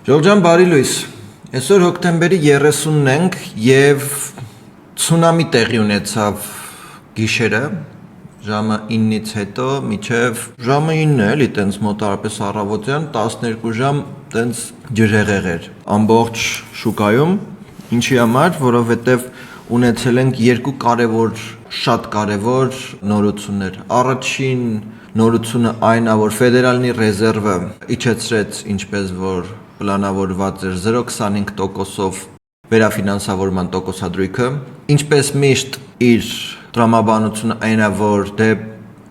Ժողովրդան բարի լույս։ Այսօր հոկտեմբերի 30-ն ենք եւ ցունամի տեղի ունեցավ գիշերը ժամը 9-ից հետո մինչև ժամը 9-ը էլի տենց մոտարապես առավոտյան 12 ժամ տենց ջրհեղեղ էր ամբողջ շուկայում, ինչի համար, որովհետեւ ունեցել ենք երկու շատ կարևոր նորություններ։ Առաջին նորությունը այն է, որ Ֆեդերալնի ռեզերվը իջեցրեց, ինչպես որ պլանավորված էր 0.25%-ով վերաֆինանսավորման տոկոսադրույքը, ինչպես միշտ իր տրամաբանությունը այն է, որ դե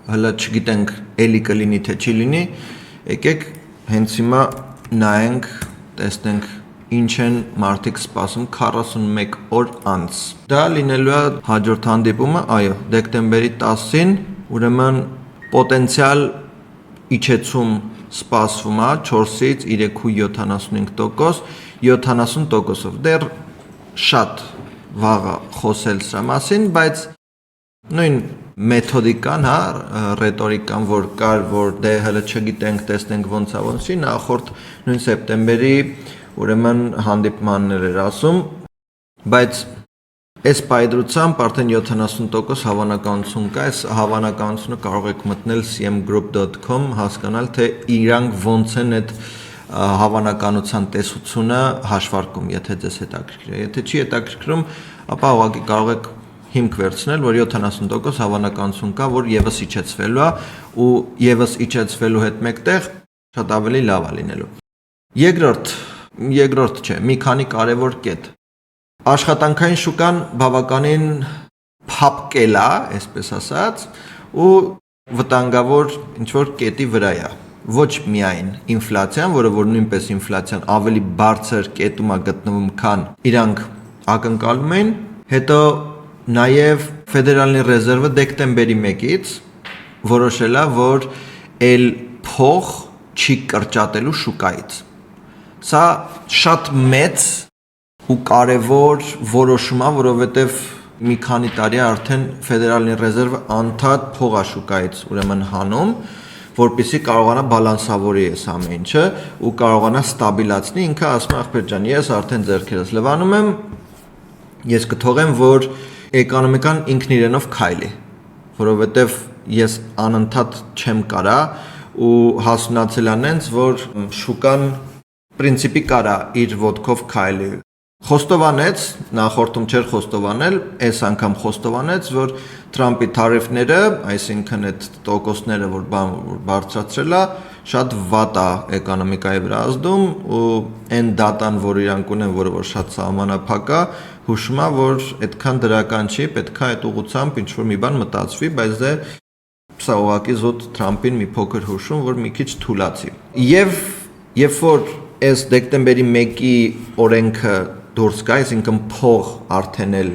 հələ չգիտենք էլի կլինի թե չի լինի, եկեք հենց հիմա նայենք, տեսնենք ինչ են մարդիկ սպասում 41 օր անց։ Դա լինելու է հաջորդ հանդիպումը, այո, դեկտեմբերի 10-ին, ուրեմն պոտենցիալ իջեցում սպասվում է 4-ից 3.75%, 70%-ով։ Դեռ շատ վաղ է խոսել սրա մասին, բայց նույն մեթոդիկան, ռետորիկան, որ կար, որ դե հələ չգիտենք, տեսնենք ոնց է, ոնց չի, նախորդ նույն սեպտեմբերի ուրեմն հանդիպմաններ էր ասում, բայց այս պայդրությամբ արդեն 70% հավանականություն կա, այս հավանականությունը կարող եք մտնել cmgroup.com հասկանալ, թե իրանք ոնց են այդ հավանականության տեսությունը հաշվարկում, եթե ձեզ հետաքրքիր է, եթե չի հետաքրքրում, ապա ուղղակի կարող եք հիմք վերցնել, որ 70% հավանականություն կա, որ եւս իջեցվելու է ու եւս իջեցվելու հետ մեկտեղ շատ ավելի լավ է լինելու։ Երկրորդ չէ, մի քանի կարևոր կետ։ Աշխատանքային շուկան բավականին փափկել է, այսպես ասած, ու վտանգավոր ինչ-որ կետի վրա է։ Ոչ միայն ինֆլյացիան, որը որ նույնպես ինֆլյացիան ավելի բարձր կետում է գտնվում, քան իրանք ակնկալում էին, հետո նաև Ֆեդերալնի ռեզերվը դեկտեմբերի 1-ից որոշել է, որ էլ փող չի կրճատելու շուկայից։ Սա շատ մեծ ու կարևոր որոշում է, որովհետև մի քանի տարի արդեն Ֆեդերալնի ռեզերվը անդադ փող է շուկայից ուրեմն հանում, որպեսզի կարողանա բալանսավորի այս ամեն ինչը ու կարողանա ստաբիլացնի, ինքը ասում է ախպեր ջան, ես արդեն ձեռքերս լվանում եմ, ես կթողեմ, որ էկոնոմիկան ինքն իրենով քայլի, որովհետև ես անընդհատ չեմ կարա ու հասունացել անենց, որ շուկան պրինցիպի կարա իր ոտքով քայլի։ Խոստովանեց, նախորդում չէր խոստովանել, այս անգամ խոստովանեց, որ Թրամփի թարիֆները, այսինքն այդ տոկոսները, որ բարձրացրել է, շատ վատ է էկոնոմիկայի վրա ազդում ու այն դատան, որ իրանք ունեն, որը որ շատ սահմանափակ է, հուշում է, որ այդքան դրական չի, պետք է այդ ուղղությամբ ինչ-որ մի բան մտածվի, բայց դե սա ուղղակի զուտ Թրամփին մի փոքր հուշում, որ մի քիչ թուլացի։ Եվ երբ որ այս դեկտեմբերի 1-ի օրենքը դուրս գա, այսինքն փող արդեն էլ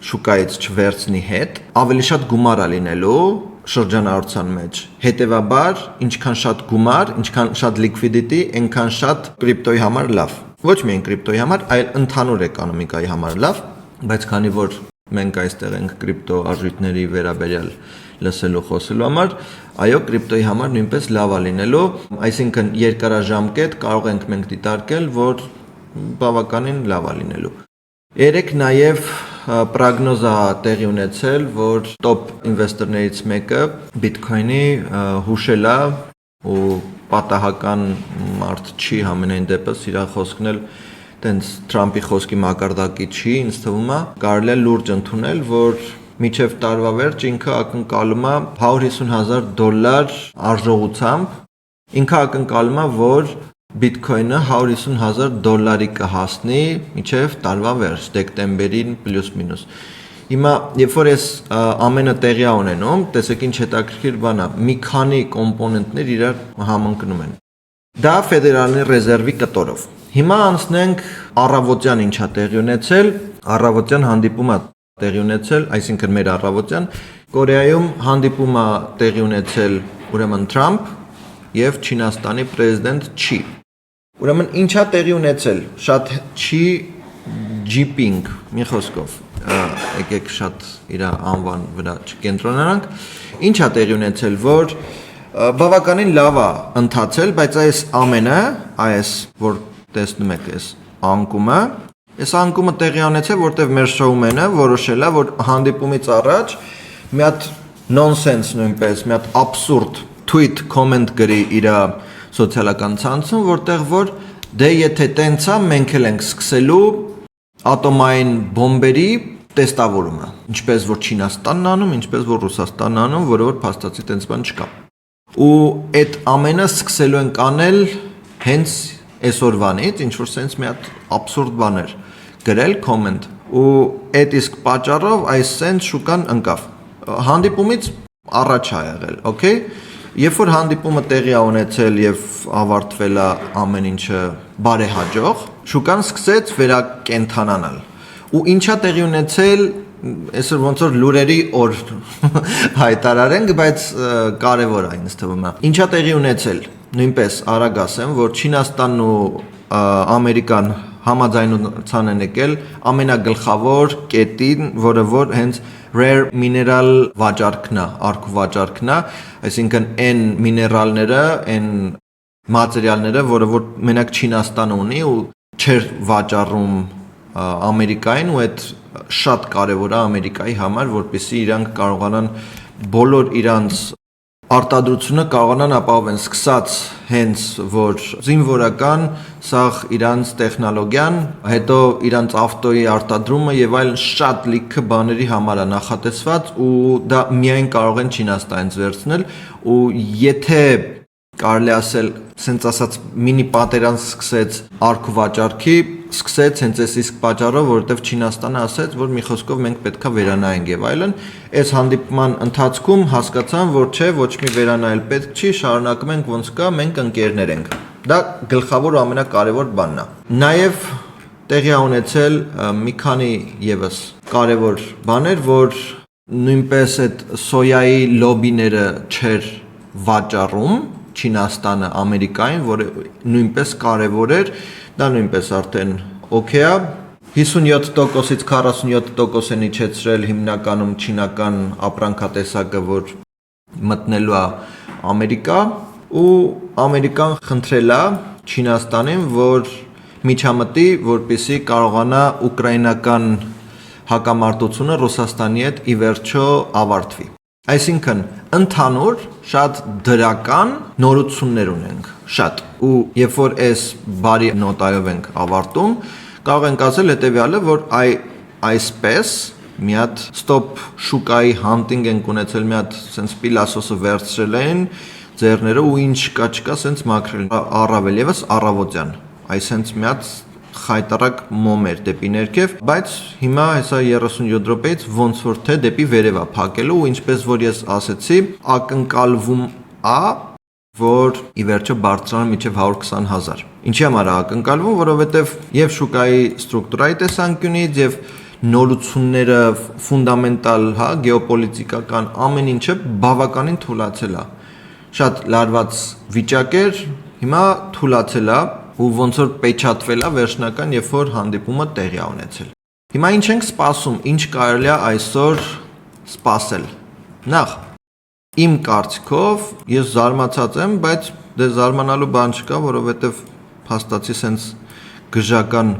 շուկայից չվերցնի հետ, ավելի շատ գումար է լինելու շրջանառության մեջ։ Հետևաբար, ինչքան շատ գումար, ինչքան շատ liquidity, այնքան շատ կրիպտոյի համար լավ։ Ոչ միայն կրիպտոյի համար, այլ ընդհանուր էկոնոմիկայի համար լավ, բայց քանի որ մենք այստեղ ենք կրիպտո արժույթների վերաբերյալ լսելու խոսելու համար, այո, կրիպտոյի համար նույնպես լավ է լինելու, այսինքն երկարաժամկետ կարող ենք մենք դիտարկել, որ բավականին լավ է լինելու։ Երեք նաև պրոգնոզ է տեղի ունեցել, որ տոպ ինվեստորներից մեկը բիթքոյնի հուշել է ու պատահական մարդ չի համենայն դեպս իր խոսքն էլ տենց Թրամփի խոսքի մակարդակի չի, ինձ թվում է, կարելի է լուրջ ընդունել, որ մինչև տարվա վերջ ինքը ակնկալում է $150,000 արժողությամբ, ինքը ակնկալում է, որ բիթքոյնը $150,000 կհասնի մինչև տարվա վերջ, դեկտեմբերին պլյուս-մինուս։ Հիմա, երբ որ այս ամենը տեղի է ունենում, տեսեք ինչ հետաքրքիր բան է, մի քանի կոմպոնենտներ իրար համընկնում են։ Դա Ֆեդերալնի ռեզերվի կտորով։ Հիմա անցնենք առավոտյան ինչա տեղի ունեցել, առավոտյան հանդիպում է տեղի ունեցել, այսինքն մեր առավոտյան Կորեայում հանդիպում է տեղի ունեցել ուրեմն Թրամփ եւ Չինաստանի պրեզիդենտ Չի։ Ուրեմն ինչա տեղի ունեցել, շատ Չի Ջիպինգ, մի խոսքով, եկեք շատ իր անվան վրա չկենտրոնանանք, ինչա տեղի ունեցել, որ բավականին լավ է ընթացել, բայց այս ամենը, որ տեսնում եք այս անկումը, այս անկումը տեղի ունեցել, որտեղ մեր շոումենը որոշել է, որ հանդիպումից առաջ մի հատ նոնսենս նույնպես, մի հատ абսուրդ tweet comment գրի իր սոցիալական ցանցում, որտեղ որ դե եթե տենց է, մենք էլ ենք սկսելու ատոմային բոմբերի տեստավորումը, ինչպես որ Չինաստանն անում, ինչպես որ Ռուսաստանն անում, որը որ փաստացի տենց բան չկա։ Ու այդ ամենը սկսելու ենք անել հենց այսօրվանից, ինչ որ sense մի հատ абսուրդ բաներ գրել comment ու այդ իսկ պատճառով այս sense շուկան ընկավ։ Հանդիպումից առաջ ա եղել, okay։ Երբ որ հանդիպումը տեղի ա ունեցել եւ ավարտվել է ամեն ինչը բարեհաջող, շուկան սկսեց վերակենդանանալ։ Ու ինչա տեղի ունեցել, այսօր ոնց որ լուրերի օր հայտարարենք, բայց կարևոր է ինձ թվում է։ Ինչա տեղի ունեցել, նույնպես արագ ասեմ, որ Չինաստանն ու Ամերիկան համաձայնության են եկել ամենագլխավոր կետին, որը որ հենց rare mineral վաճառքն է, արքու վաճառքն է, այսինքն այն միներալները, այն մատերիալները, որը որ մենակ Չինաստանը ունի ու չէր վաճառում Ամերիկային ու այդ շատ կարևոր է Ամերիկայի համար, որպեսզի իրանք կարողանան բոլոր իրանց արտադրությունը կարողանան ապահովեն, սկսած հենց որ զինվորական, սաղ իրանց տեխնոլոգիան, հետո իրանց ավտոյի արտադրումը եւ այլ շատ լիքը բաների համար է նախատեսված ու դա միայն կարող են Չինաստանից վերցնել ու եթե կարելի ասել, սենց ասած մինի պատերազմ սկսեց արքու վաճառքի, սկսեց հենց այս իսկ պատճառով, որովհետև Չինաստանը ասաց, որ մի խոսքով մենք պետքա վերանայենք եւ այլն, այս հանդիպման ընթացքում հասկացան, որ չէ, ոչ մի վերանայել պետք չի, շարունակում ենք ոնց կա, մենք ընկերներ ենք։ Դա գլխավոր ու ամենակարևոր բանն է։ Նաեւ տեղի ա ունեցել մի քանի եւս կարևոր բաներ, որ նույնպես այդ սոյայի լոբիները չէր վաճառում Չինաստանը Ամերիկային, որը նույնպես կարևոր էր, դա նույնպես արդեն օքեյ է 57%-ից 47% են իջեցրել հիմնականում չինական ապրանքատեսակը, որ մտնելու է Ամերիկա ու Ամերիկան խնդրել է Չինաստանին, որ միջամտի, որպեսզի կարողանա ուկրաինական հակամարտությունը Ռուսաստանի հետ ի վերջո ավարտվի։ Այսինքն ընդհանուր շատ դրական նորություններ ունենք, շատ ու երբ որ այս բարի նոտայով ենք ավարտում, կարող ենք ասել հետեւյալը, որ այսպես մի հատ stop շուկայի hunting ենք ունեցել, մի հատ sense պիլասոսը վերցրել են ձեռները ու ինչ կա չկա sense մաքրել, առավել եւս առավոտյան, այսենց մի հատ խայտարակ մոմեր դեպի ներքև, բայց հիմա հեսա 37 րոպեից ոնց որ թե դեպի վերև է փակելու ու ինչպես որ ես ասեցի, ակնկալվում է, որ ի վերջո բարձրանում մինչև 120,000։ Ինչի համար է ակնկալվում, որովհետև եւ շուկայի ստրուկտուրայի տեսանկյունից եւ նորությունները ֆունդամենտալ, հա, գեոպոլիտիկական ամեն ինչը բավականին թուլացել է։ Շատ լարված վիճակ էր, հիմա թուլացել է ու ոնց որ պեչատվել է վերջնական, երբ որ հանդիպումը տեղի ա ունեցել։ Հիմա ինչ ենք սպասում, ինչ կարելի է այսօր սպասել։ Նախ իմ կարծիքով ես զարմացած եմ, բայց դե զարմանալու բան չկա, որովհետև փաստացի սենց գժական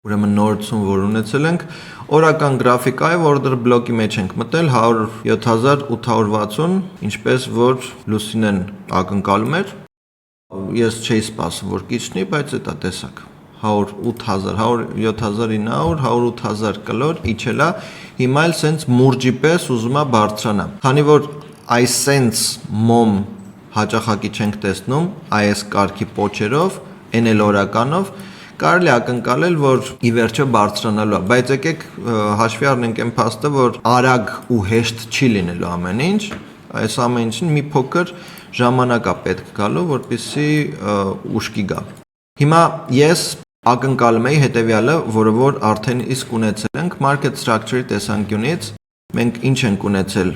ուրեմն նորություն որ ունեցել ենք, օրական գրաֆիկայով order block-ի մեջ ենք մտել 107,860, ինչպես որ Լուսինեն ակնկալում էր։ Ես չէի սպասում, որ կիչնի, բայց դա տեսակ 108,000, 107,900, 108,000 կլոր իջել է, հիմա էլ սենց մուրջի պես ուզում է բարձրանա։ Քանի որ այս սենց մոմ հաճախակի չենք տեսնում, այս կարգի պոչերով, այն էլ օրականով, կարելի ակնկալել, որ ի վերջո բարձրանալու է, բայց եկեք հաշվի առնենք այն փաստը, որ արագ ու հեշտ չի լինելու ամեն ինչ, այս ամեն ինչին մի փոքր ժամանակ է պետք գալու, որպեսզի ուշքի գա։ Հիմա ես ակնկալում եի հետևյալը, որը որ արդեն իսկ ունեցել ենք market structure-ի տեսանկյունից, մենք ինչ ենք ունեցել։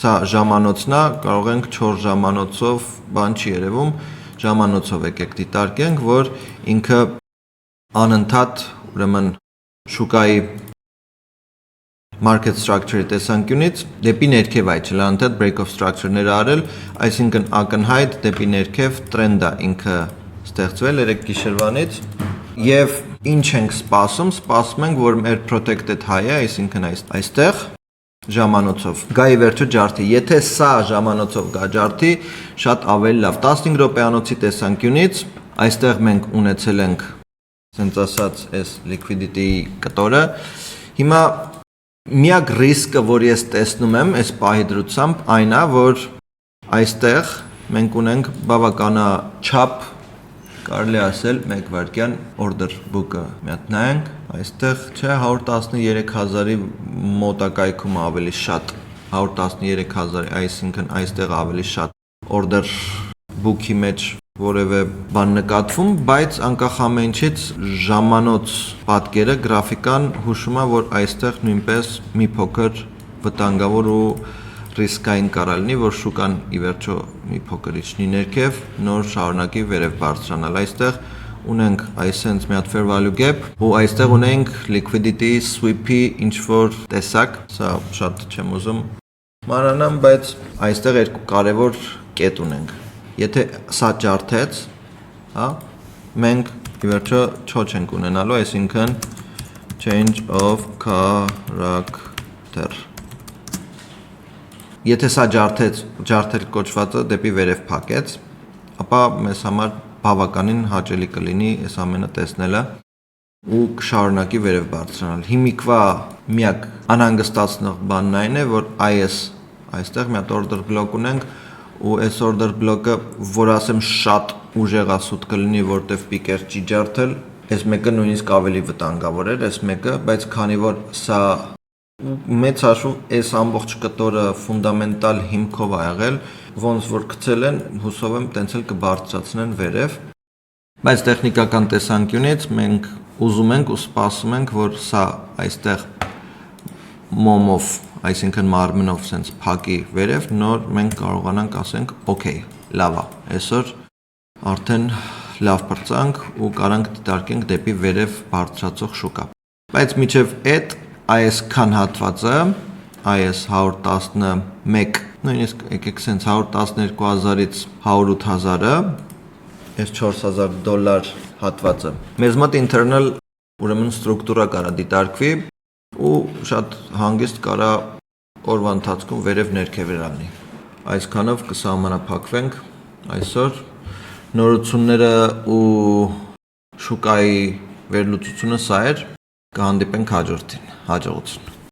Սա ժամանոցն է, կարող ենք 4 ժամանոցով, բան չի երևում, ժամանոցով եկեք դիտարկենք, որ ինքը անընդհատ, ուրեմն շուկայի market structure-ի տեսանկյունից դեպի ներքև այցել, անընդհատ break of structure-ներ արել, այսինքն ակնհայտ դեպի ներքև տրենդը ինքը ստեղծվել 3 գիշերվանից եւ ինչ ենք սպասում ենք որ մեր protected high-ը, այսինքն այստեղ ժամանոցով գա ի վերջո ջարդի։ Եթե սա ժամանոցով գա ջարդի, շատ ավելի լավ 15 րոպեանոցի տեսանկյունից այստեղ մենք ունեցել ենք ասենց ասած այս liquidity-ի կտորը։ Հիմա միակ ռիսկը, որ ես տեսնում եմ այս պահի դրությամբ, այն է, որ այստեղ մենք ունենք բավականաչափ, կարելի ասել 1 վայրկյան order book-ը մի հատ նայենք, այստեղ չէ 113,000-ի մոտակայքում ավելի շատ 113,000, այսինքն այստեղ ավելի շատ order book-ի մեջ որևէ բան նկատվում, բայց անկախ ամեն ինչից ժամանոց պատկերը գրաֆիկան հուշում է, որ այստեղ նույնպես մի փոքր վտանգավոր ու ռիսկային կարա լինի, որ շուկան ի վերջո մի փոքր իջնի ներքև, նոր շարունակի վերև բարձրանալ։ Այստեղ ունենք այսենց մի հատ fair value gap ու այստեղ ունենք liquidity sweep-ի ինչ որ տեսակ, սա շատ չեմ ուզում մանրանամ, բայց այստեղ երկու կարևոր կետ ունենք։ Եթե սա ջարդեց, հա, մենք ի վերջո չոչ ենք ունենալու, այսինքն change of character։ Եթե սա ջարդել կոչվածը դեպի վերև փակեց, ապա մեզ համար բավականին հաճելի կլինի այս ամենը տեսնելը ու կշարունակի վերև բարձրանալ։ Հիմիկվա միակ անհանգստացնող բանն այն է, որ այստեղ մի հատ order block ունենք ու այս order block-ը, որ ասեմ շատ ուժեղասուտ կլինի, որտեվ պիկեր չի ջարդել, այս մեկը նույնիսկ ավելի վտանգավոր էր, այս մեկը, բայց քանի որ սա մեծ հաշվով այս ամբողջ կտորը ֆունդամենտալ հիմքով ա եղել, ոնց որ գցել են, հուսով եմ տենց էլ կբարձրացնեն վերև, բայց տեխնիկական տեսանկյունից մենք ուզում ենք ու սպասում ենք, որ սա այստեղ մոմով, այսինքն մարմնով սենց փակի վերև, նոր մենք կարողանանք ասենք, օքեյ, լավ է, այսօր արդեն լավ պրծանք ու կարանք դիտարկենք դեպի վերև բարձրացող շուկա։ Բայց միջև այդ այսքան հատվածը, այս 111, նույնիսկ եկեք սենց 112,000-ից 108,000-ը, այս $4,000 հատվածը, մեզ մոտ internal ուրեմն ստրուկտուրա կարա դիտարկվի ու շատ հանգիստ կարա օրվա ընթացքում վերև ներքև լինի։ Այսքանով կսահմանափակվենք այսօր նորությունները ու շուկայի վերլուծությունը սա էր, կհանդիպենք հաջորդին, հաջողություն։